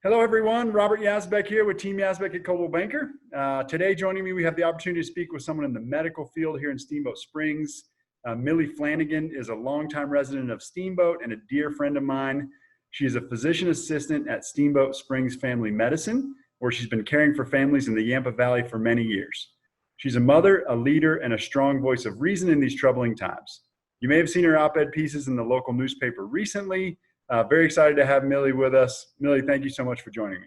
Hello, everyone. Robert Yazbek here with Team Yazbek at Coldwell Banker. Today, joining me, we have the opportunity to speak with someone in the medical field here in Steamboat Springs. Millie Flanigan is a longtime resident of Steamboat and a dear friend of mine. She is a physician assistant at Steamboat Springs Family Medicine, where she's been caring for families in the Yampa Valley for many years. She's a mother, a leader, and a strong voice of reason in these troubling times. You may have seen her op-ed pieces in the local newspaper recently. Very excited to have Millie with us. Millie, thank you so much for joining me.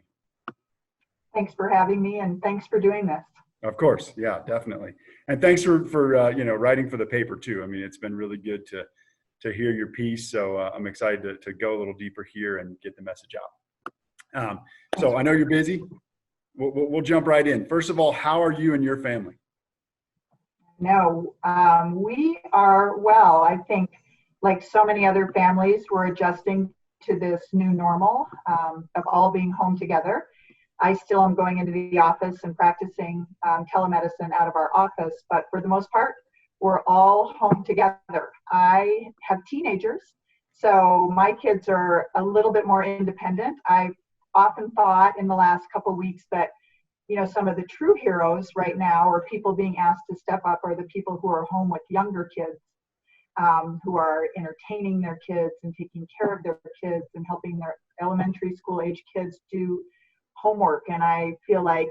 Thanks for having me, and thanks for doing this. Of course, yeah, definitely. And thanks for writing for the paper too. I mean, it's been really good to hear your piece. So I'm excited to go a little deeper here and get the message out. So I know you're busy. We'll jump right in. First of all, how are you and your family? No, we are well. I think, like so many other families, we're adjusting to this new normal of all being home together. I still am going into the office and practicing telemedicine out of our office, but for the most part, we're all home together. I have teenagers, so my kids are a little bit more independent. I've often thought in the last couple of weeks that, some of the true heroes right now, or people being asked to step up, are the people who are home with younger kids. Who are entertaining their kids and taking care of their kids and helping their elementary school age kids do homework. And I feel like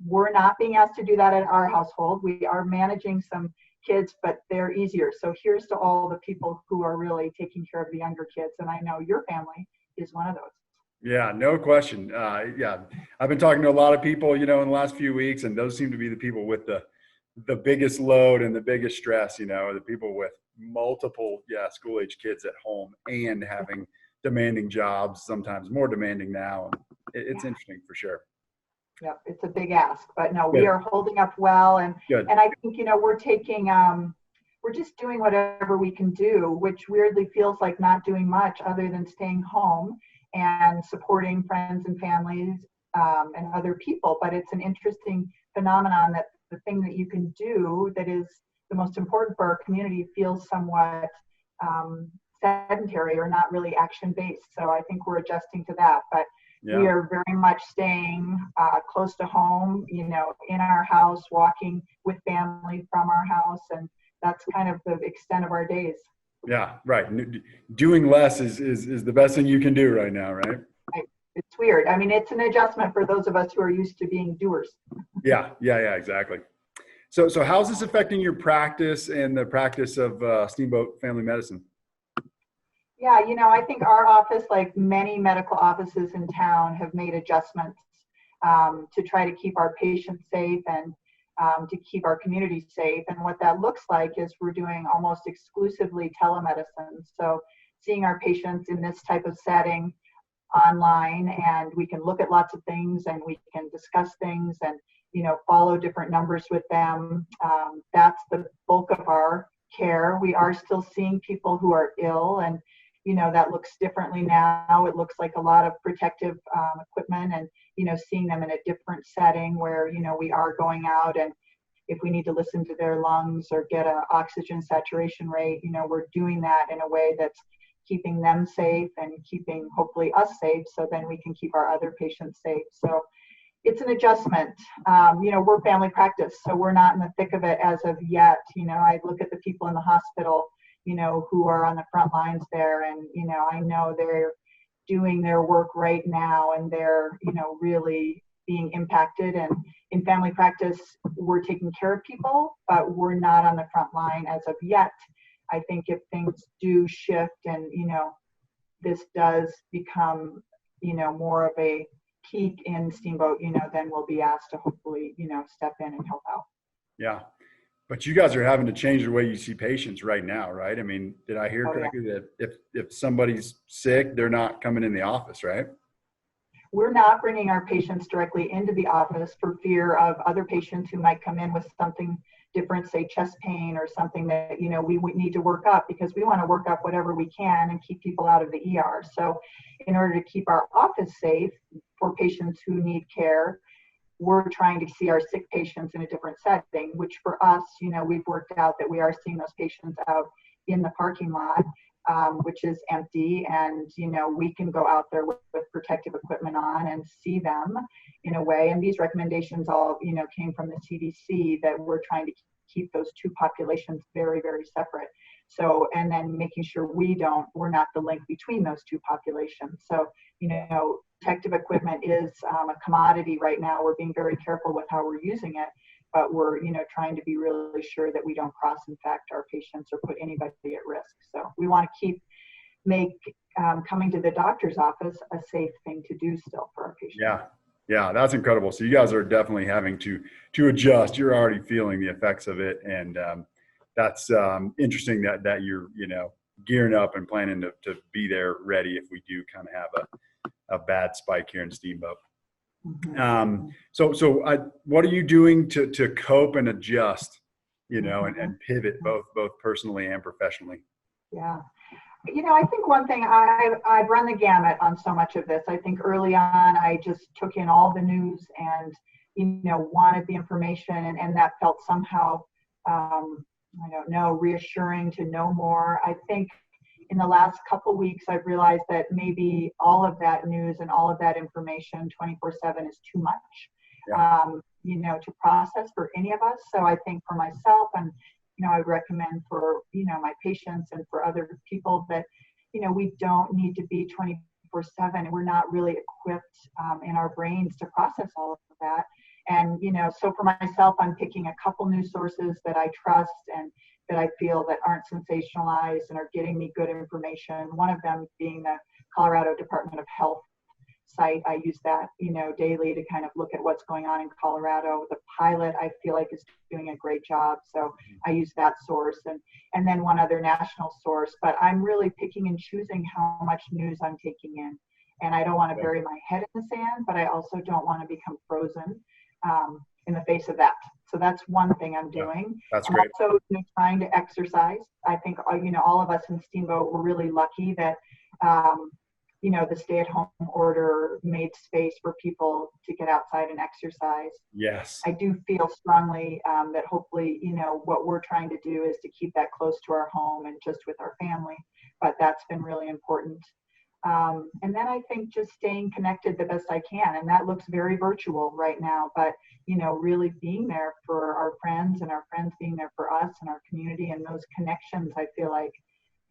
we're not being asked to do that in our household. We are managing some kids, but they're easier. So here's to all the people who are really taking care of the younger kids. And I know your family is one of those. Yeah, no question. Yeah, I've been talking to a lot of people, in the last few weeks, and those seem to be the people with the biggest load and the biggest stress, the people with multiple school age kids at home and having demanding jobs, sometimes more demanding now. And it's interesting for sure. Yeah, it's a big ask, but no, Good. we are holding up well. And Good. and I think, we're taking we're just doing whatever we can do, which weirdly feels like not doing much other than staying home and supporting friends and families and other people. But it's an interesting phenomenon that the thing that you can do that is the most important for our community feels somewhat sedentary or not really action-based. So I think we're adjusting to that. But we are very much staying close to home, in our house, walking with family from our house. And that's kind of the extent of our days. Yeah, right. Doing less is the best thing you can do right now, right? It's weird. I mean, it's an adjustment for those of us who are used to being doers. Yeah, exactly. So how's this affecting your practice and the practice of Steamboat Family Medicine? Yeah, I think our office, like many medical offices in town, have made adjustments to try to keep our patients safe and to keep our community safe. And what that looks like is we're doing almost exclusively telemedicine. So seeing our patients in this type of setting online, and we can look at lots of things and we can discuss things and follow different numbers with them. That's the bulk of our care. We are still seeing people who are ill, and that looks differently now. It looks like a lot of protective equipment, and seeing them in a different setting where we are going out, and if we need to listen to their lungs or get an oxygen saturation rate, we're doing that in a way that's keeping them safe and keeping hopefully us safe, so then we can keep our other patients safe. So it's an adjustment. We're family practice, so we're not in the thick of it as of yet. I look at the people in the hospital, who are on the front lines there, and, I know they're doing their work right now, and they're, really being impacted. And in family practice, we're taking care of people, but we're not on the front line as of yet. I think if things do shift and, this does become, more of a peak in Steamboat, then we'll be asked to hopefully, step in and help out. Yeah. But you guys are having to change the way you see patients right now, right? I mean, did I hear correctly that if somebody's sick, they're not coming in the office, right? We're not bringing our patients directly into the office for fear of other patients who might come in with something different, say chest pain or something that, we would need to work up, because we want to work up whatever we can and keep people out of the ER. So in order to keep our office safe for patients who need care, we're trying to see our sick patients in a different setting, which for us, we've worked out that we are seeing those patients out in the parking lot. which is empty, and we can go out there with protective equipment on and see them in a way. And these recommendations all came from the CDC, that we're trying to keep those two populations very, very separate. So, and then making sure we're not the link between those two populations. So, protective equipment is a commodity right now. We're being very careful with how we're using it, but we're, trying to be really sure that we don't cross-infect our patients or put anybody at risk. So we want to make coming to the doctor's office a safe thing to do still for our patients. Yeah, that's incredible. So you guys are definitely having to adjust. You're already feeling the effects of it, and that's interesting that you're gearing up and planning to be there ready if we do kind of have a bad spike here in Steamboat. Mm-hmm. So what are you doing to cope and adjust, and pivot both personally and professionally? Yeah. I think one thing, I've run the gamut on so much of this. I think early on, I just took in all the news and, wanted the information, and that felt somehow, I don't know, reassuring to know more. I think in the last couple weeks, I've realized that maybe all of that news and all of that information 24/7 is too much, to process for any of us. So I think for myself, and I would recommend for my patients and for other people that we don't need to be 24/7. We're not really equipped in our brains to process all of that. And so for myself, I'm picking a couple news sources that I trust and that I feel that aren't sensationalized and are getting me good information. One of them being the Colorado Department of Health site. I use that, daily to kind of look at what's going on in Colorado. The pilot, I feel like, is doing a great job. So I use that source, and then one other national source. But I'm really picking and choosing how much news I'm taking in. And I don't want to bury my head in the sand, but I also don't want to become frozen in the face of that. So that's one thing I'm doing. That's great. I'm also trying to exercise. I think, all of us in Steamboat were really lucky that, the stay-at-home order made space for people to get outside and exercise. Yes. I do feel strongly that hopefully, what we're trying to do is to keep that close to our home and just with our family. But that's been really important. And then I think just staying connected the best I can. And that looks very virtual right now, but, really being there for our friends and our friends being there for us and our community, and those connections, I feel like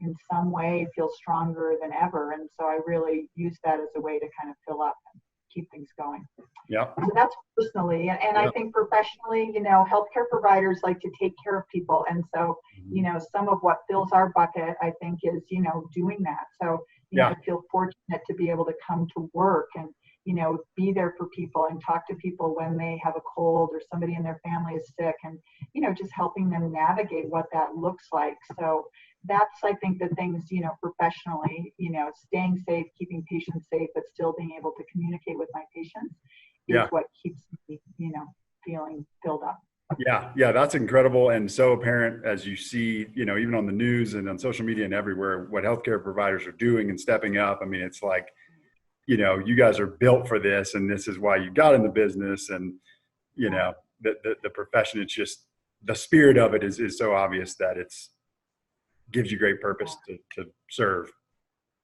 in some way feel stronger than ever. And so I really use that as a way to kind of fill up and keep things going. Yeah. So that's personally. And I think professionally, healthcare providers like to take care of people. And so, some of what fills our bucket, I think, is, doing that. So, I feel fortunate to be able to come to work and, be there for people and talk to people when they have a cold or somebody in their family is sick, and, just helping them navigate what that looks like. So that's, I think, the things, professionally, staying safe, keeping patients safe, but still being able to communicate with my patients is what keeps me, feeling filled up. Yeah, that's incredible, and so apparent as you see, even on the news and on social media and everywhere, what healthcare providers are doing and stepping up. I mean, it's like, you guys are built for this, and this is why you got in the business, and the profession. It's just the spirit of it is so obvious that gives you great purpose to serve.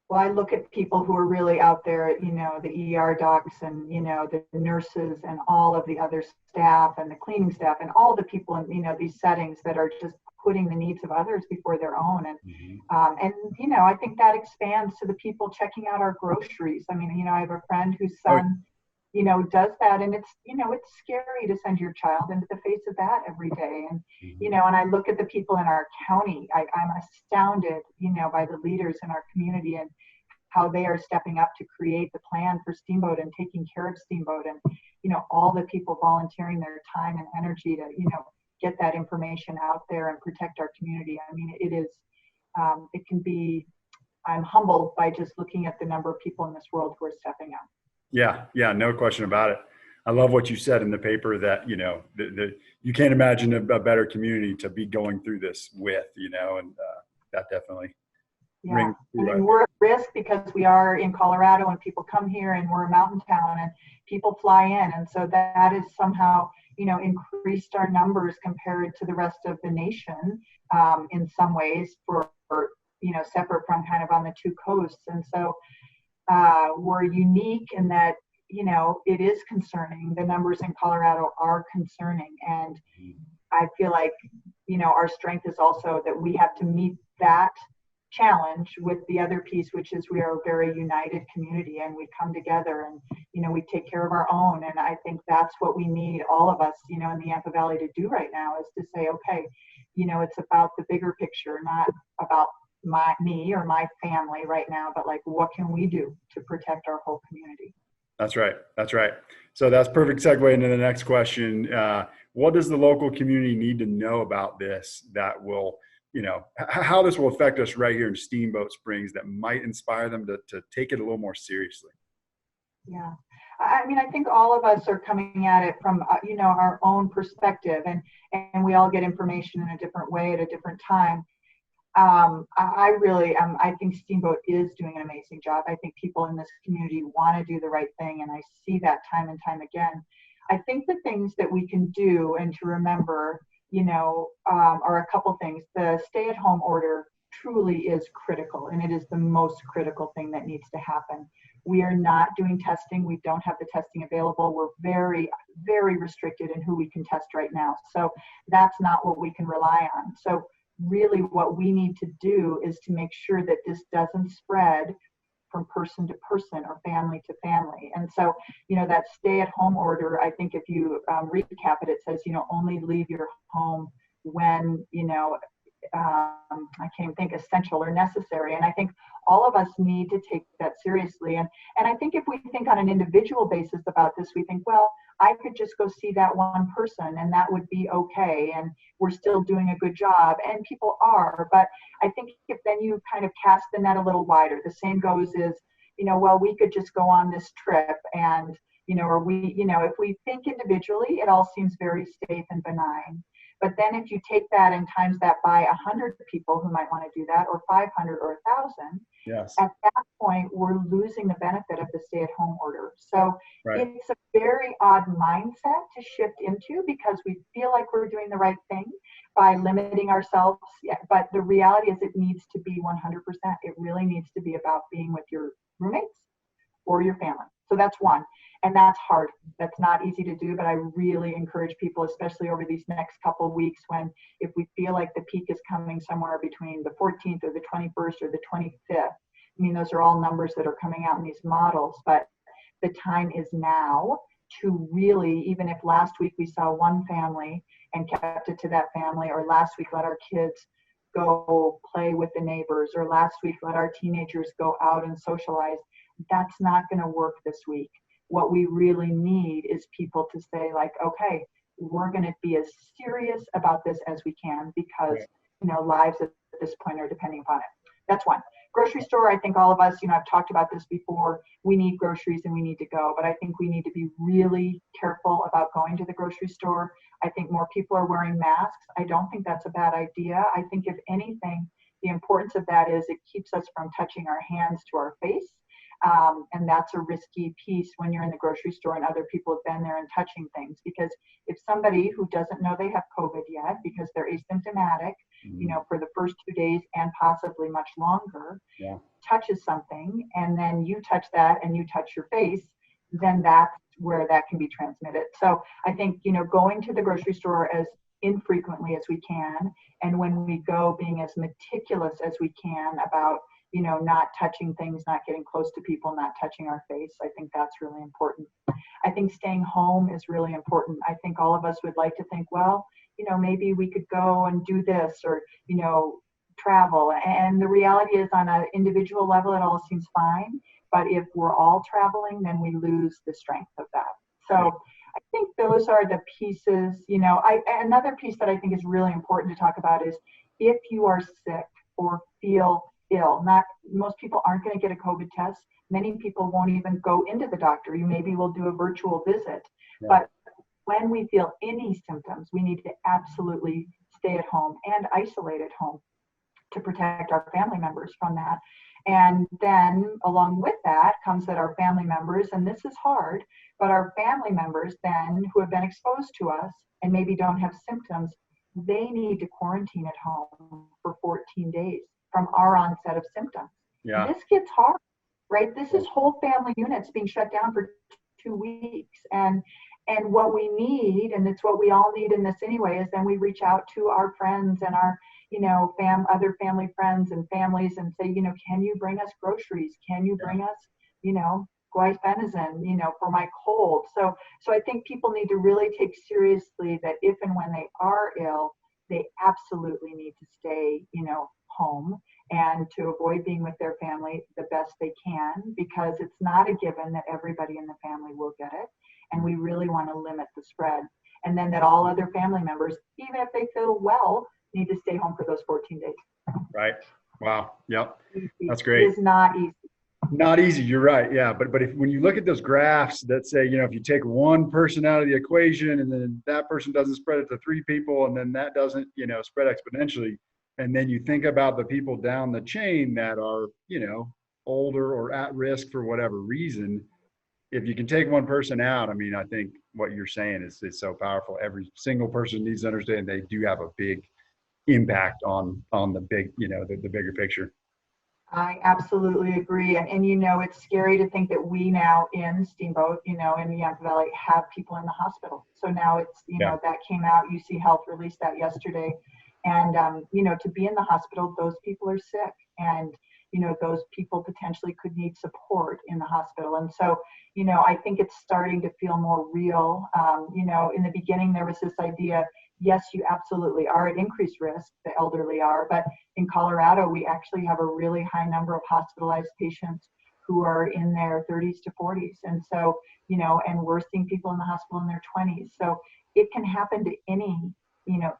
Well, I look at people who are really out there, the ER docs and, the nurses and all of the other staff and the cleaning staff and all the people in, these settings that are just putting the needs of others before their own. And, I think that expands to the people checking out our groceries. I mean, I have a friend whose son, does that, and it's, it's scary to send your child into the face of that every day. And, and I look at the people in our county, I'm astounded, by the leaders in our community and how they are stepping up to create the plan for Steamboat and taking care of Steamboat, and, all the people volunteering their time and energy to, get that information out there and protect our community. I mean, it is, it can be, I'm humbled by just looking at the number of people in this world who are stepping up. Yeah, no question about it. I love what you said in the paper that, you can't imagine a better community to be going through this with, and that definitely rings true. I mean, we're at risk because we are in Colorado and people come here, and we're a mountain town and people fly in. And so that is somehow, increased our numbers compared to the rest of the nation in some ways for separate from kind of on the two coasts. And so we're unique in that, it is concerning. The numbers in Colorado are concerning. And I feel like, our strength is also that we have to meet that challenge with the other piece, which is we are a very united community, and we come together and, we take care of our own. And I think that's what we need, all of us, in the Yampa Valley to do right now, is to say, okay, it's about the bigger picture, not about me or my family right now, but like, what can we do to protect our whole community? That's right. That's right. So that's perfect segue into the next question. What does the local community need to know about this that will, how this will affect us right here in Steamboat Springs that might inspire them to take it a little more seriously? Yeah. I mean, I think all of us are coming at it from, our own perspective, and we all get information in a different way at a different time. I think Steamboat is doing an amazing job. I think people in this community want to do the right thing, and I see that time and time again. I think the things that we can do and to remember, are a couple things. The stay-at-home order truly is critical, and it is the most critical thing that needs to happen. We are not doing testing. We don't have the testing available. We're very, very restricted in who we can test right now. So that's not what we can rely on. So really what we need to do is to make sure that this doesn't spread from person to person or family to family. And so, that stay-at-home order, I think if you recap it, it says, only leave your home when, I can't even think, essential or necessary. And I think all of us need to take that seriously. And I think if we think on an individual basis about this, we think, well, I could just go see that one person and that would be okay. And we're still doing a good job. And people are. But I think if then you kind of cast the net a little wider, the same goes is, well, we could just go on this trip and, or we, if we think individually, it all seems very safe and benign. But then if you take that and times that by 100 people who might want to do that, or 500 or 1,000, yes, at that point, we're losing the benefit of the stay-at-home order. So right. It's a very odd mindset to shift into, because we feel like we're doing the right thing by limiting ourselves. Yeah, but the reality is it needs to be 100%. It really needs to be about being with your roommates or your family. So that's one. And that's hard. That's not easy to do, but I really encourage people, especially over these next couple of weeks, when if we feel like the peak is coming somewhere between the 14th or the 21st or the 25th, I mean, those are all numbers that are coming out in these models, but the time is now to really, even if last week we saw one family and kept it to that family, or last week let our kids go play with the neighbors, or last week let our teenagers go out and socialize, that's not going to work this week. What we really need is people to say, like, okay, we're going to be as serious about this as we can, because, lives at this point are depending upon it. That's one. Grocery store, I think all of us, I've talked about this before, we need groceries and we need to go, but I think we need to be really careful about going to the grocery store. I think more people are wearing masks. I don't think that's a bad idea. I think if anything, the importance of that is it keeps us from touching our hands to our face. And that's a risky piece when you're in the grocery store and other people have been there and touching things. Because if somebody who doesn't know they have COVID yet, because they're asymptomatic, for the first 2 days and possibly much longer, touches something, and then you touch that and you touch your face, then that's where that can be transmitted. So I think, going to the grocery store as infrequently as we can, and when we go, being as meticulous as we can about not touching things, not getting close to people, not touching our face. I think that's really important. I think staying home is really important. I think all of us would like to think, well, maybe we could go and do this, or, travel. And the reality is, on an individual level, it all seems fine. But if we're all traveling, then we lose the strength of that. So I think those are the pieces. Another piece that I think is really important to talk about is, if you are sick or feel ill, most people aren't going to get a COVID test. Many people won't even go into the doctor. You maybe will do a virtual visit. But when we feel any symptoms, we need to absolutely stay at home and isolate at home to protect our family members from that. And then along with that comes that our family members, and this is hard, but our family members then who have been exposed to us and maybe don't have symptoms, they need to quarantine at home for 14 days. from our onset of symptoms. Yeah. This gets hard, right? This is whole family units being shut down for 2 weeks. And what we need, and it's what we all need in this anyway, is then we reach out to our friends and our, other family friends and families and say, can you bring us groceries? Can you bring us, guaifenesin, for my cold? So I think people need to really take seriously that if and when they are ill, they absolutely need to stay, home and to avoid being with their family the best they can, because it's not a given that everybody in the family will get it. And we really want to limit the spread. And then that all other family members, even if they feel well, need to stay home for those 14 days. Right. Wow. Yep. That's great. It is not easy. Not easy. You're right. Yeah. But when you look at those graphs that say, if you take one person out of the equation and then that person doesn't spread it to 3 people and then that doesn't, spread exponentially. And then you think about the people down the chain that are, older or at risk for whatever reason. If you can take one person out, I think what you're saying is so powerful. Every single person needs to understand they do have a big impact on the big, the bigger picture. I absolutely agree. And it's scary to think that we now in Steamboat, in the Yampa Valley, have people in the hospital. So now it's, that came out, UC Health released that yesterday. And, to be in the hospital, those people are sick. And, those people potentially could need support in the hospital. And so, I think it's starting to feel more real. In the beginning, there was this idea, yes, you absolutely are at increased risk, the elderly are, but in Colorado, we actually have a really high number of hospitalized patients who are in their 30s to 40s. And so, and we're seeing people in the hospital in their 20s. So it can happen to any,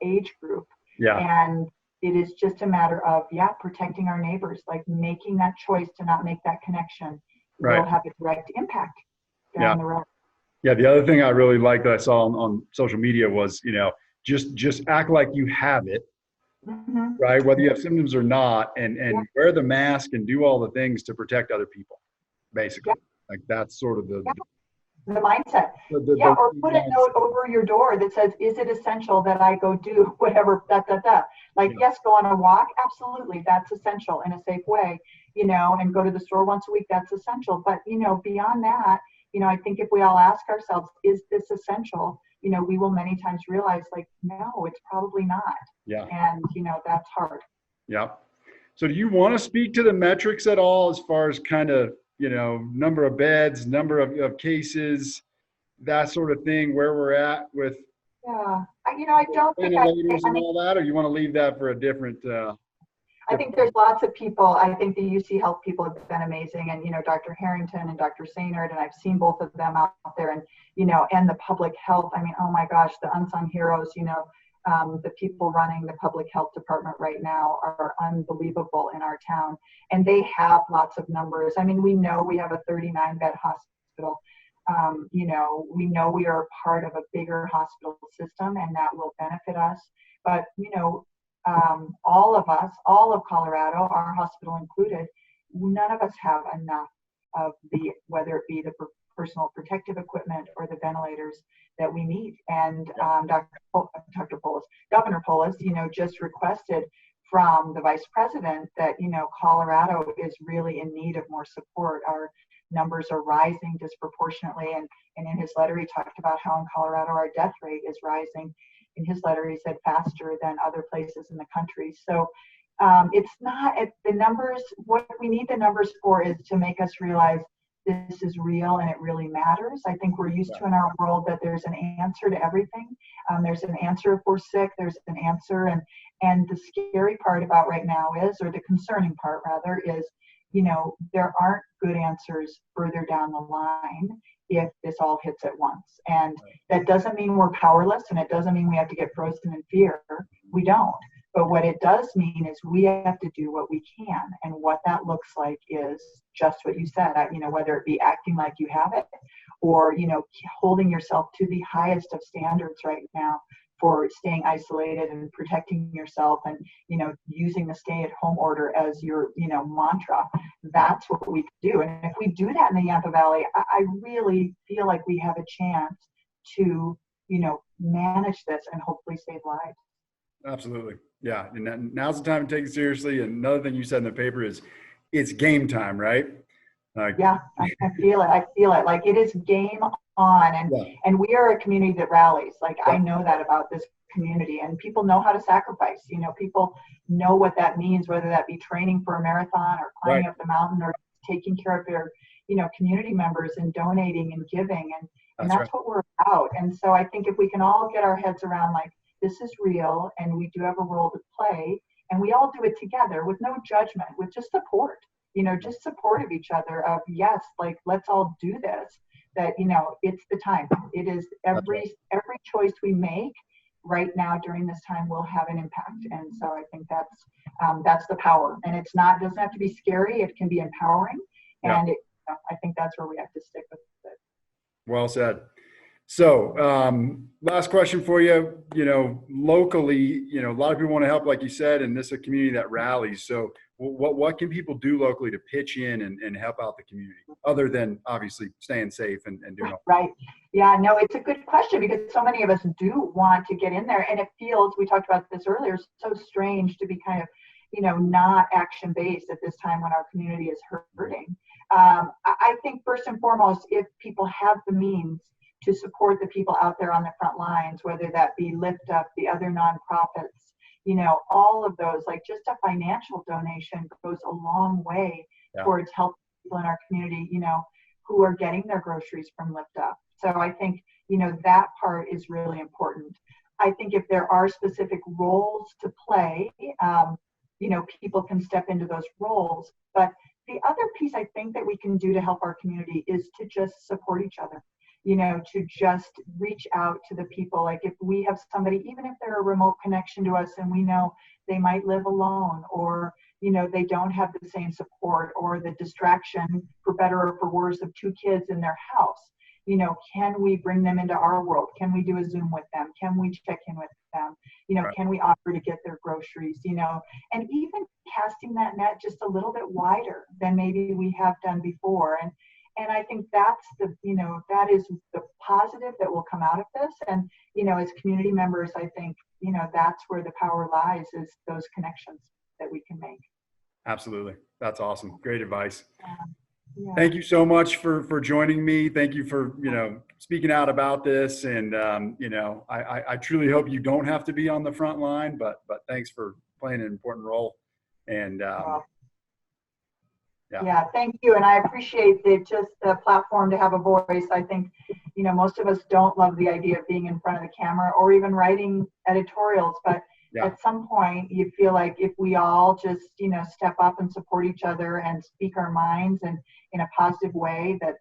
age group. Yeah. And it is just a matter of, protecting our neighbors, like making that choice to not make that connection will have a direct impact down the road. Yeah. The other thing I really liked that I saw on social media was, just act like you have it, right? Whether you have symptoms or not, and wear the mask and do all the things to protect other people, basically. Like that's sort of the mindset. Or put a note over your door that says, is it essential that I go do whatever, yes, go on a walk. Absolutely. That's essential in a safe way, and go to the store once a week. That's essential. But, beyond that, I think if we all ask ourselves, is this essential? We will many times realize no, it's probably not. Yeah. And, that's hard. Yeah. So do you want to speak to the metrics at all as far as kind of, number of beds, number of cases, that sort of thing, where we're at with I don't think ventilators and all that, or you want to leave that for a different I think there's lots of people. I think the UC Health people have been amazing, and Dr. Harrington and Dr. Sainert, and I've seen both of them out there, and and the public health. Oh my gosh, the unsung heroes. The people running the public health department right now are unbelievable in our town, and they have lots of numbers. We know we have a 39-bed hospital. We know we are part of a bigger hospital system, and that will benefit us. But all of us, all of Colorado, our hospital included, none of us have enough of whether it be the personal protective equipment or the ventilators that we need. And Governor Polis, just requested from the vice president that, Colorado is really in need of more support. Our numbers are rising disproportionately. And in his letter, he talked about how in Colorado, our death rate is rising. In his letter, he said faster than other places in the country. So it's not the numbers. What we need the numbers for is to make us realize this is real and it really matters. I think we're used to in our world that there's an answer to everything. There's an answer if we're sick. There's an answer. And the scary part about right now or the concerning part rather, is, there aren't good answers further down the line if this all hits at once. And that doesn't mean we're powerless, and it doesn't mean we have to get frozen in fear. We don't. But what it does mean is we have to do what we can. And what that looks like is just what you said, whether it be acting like you have it or, holding yourself to the highest of standards right now for staying isolated and protecting yourself and, using the stay-at-home order as your, mantra. That's what we do. And if we do that in the Yampa Valley, I really feel like we have a chance to, manage this and hopefully save lives. Absolutely. Yeah. And now's the time to take it seriously. And another thing you said in the paper is it's game time, right? Like, Yeah, I feel it. I feel it. Like it is game on, yeah. and we are a community that rallies. Like I Yep. know that about this community, and people know how to sacrifice. You know, people know what that means, whether that be training for a marathon or Right. climbing up the mountain or taking care of their, community members and donating and giving, and That's right. that's what we're about. And so I think if we can all get our heads around like this is real, and we do have a role to play, and we all do it together with no judgment, with just support, just support of each other of yes, like let's all do this, that it's the time. It is That's right. every choice we make right now during this time will have an impact. And so I think that's the power, and doesn't have to be scary, it can be empowering. Yeah. And I think that's where we have to stick with it. Well said. So, last question for you. Locally, a lot of people want to help, like you said, and this is a community that rallies. So, what can people do locally to pitch in and help out the community, other than obviously staying safe and doing all? Right. Yeah, no, it's a good question because so many of us do want to get in there, and it feels, we talked about this earlier, so strange to be kind of, not action based at this time when our community is hurting. I think first and foremost, if people have the means to support the people out there on the front lines, whether that be Lift Up, the other nonprofits, all of those, like just a financial donation goes a long way Yeah. towards helping people in our community, who are getting their groceries from Lift Up. So I think, that part is really important. I think if there are specific roles to play, people can step into those roles. But the other piece I think that we can do to help our community is to just support each other, to just reach out to the people. Like if we have somebody, even if they're a remote connection to us and we know they might live alone, or, they don't have the same support or the distraction, for better or for worse, of two kids in their house, can we bring them into our world? Can we do a Zoom with them? Can we check in with them? Right. Can we offer to get their groceries, and even casting that net just a little bit wider than maybe we have done before. And I think that's that is the positive that will come out of this. And, as community members, I think, that's where the power lies, is those connections that we can make. Absolutely. That's awesome. Great advice. Yeah. Thank you so much for joining me. Thank you for, speaking out about this. And, I truly hope you don't have to be on the front line, but thanks for playing an important role. And, yeah, thank you. And I appreciate the platform to have a voice. I think, most of us don't love the idea of being in front of the camera or even writing editorials, but at some point you feel like if we all just, step up and support each other and speak our minds and in a positive way, that,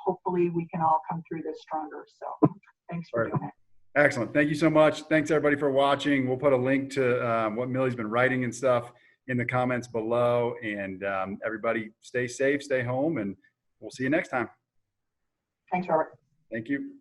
hopefully we can all come through this stronger. So thanks for doing it. Excellent. Thank you so much. Thanks everybody for watching. We'll put a link to what Millie's been writing and stuff in the comments below. And everybody stay safe, stay home, and we'll see you next time. Thanks, Robert. Thank you.